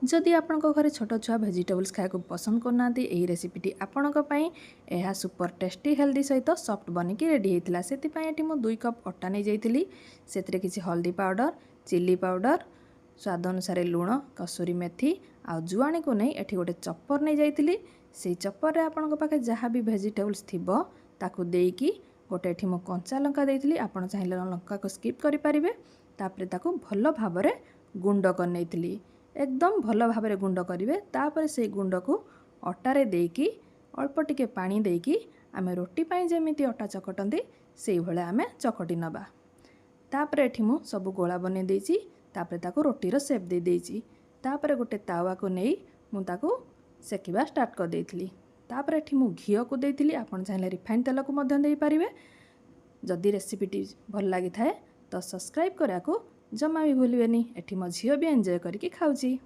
जदि आपण घरे छोट छुआ भेजिटेबल्स खाया पसंद करना यही रेसिपीटी आपण यह सुपर टेस्टी हेल्दी सहित सॉफ्ट बनिकी रेडी होता से मुझे 2 कप अटा नहीं जाइली से किसी हल्दी पाउडर चिली पाउडर स्वाद अनुसार लुण कसूरी मेथी आ जुआणी को नहीं एठी गोटे चपर नहीं जाइली से चपर आपण पाखे जहाँ भी भेजिटेबल्स थिबो ताकू देकी गोटे एठी मो कंचा लंका देइली आपण चाहिए लंका को स्किप करि परिबे तापरे ताकू भल भाव गुंड कर नेइली एकदम भल भाव गुंड करेंगे तापर से गुंड को अटारे देकी अल्प टिके पानी देकी आमे रोटी पाई जेमिति अटा चकटंती से भले आमे चकटी नबा। तापर एठी मु सब गोला बने देइची तापर ताको रोटीर शेप दे देइची तापर गोटे तावा को नहीं मु ताको सेकिबा स्टार्ट कर देइथली। तापर एठी मु घियो को देइथली आपण चाहिले रिफाइन तेल को मध्यम देइ परिबे। जदि रेसिपीटी भल लागि थाए तो सब्सक्राइब करा को जमा भी भूलिबेनी। एठी मो झियो भी एंजॉय करके खाउची।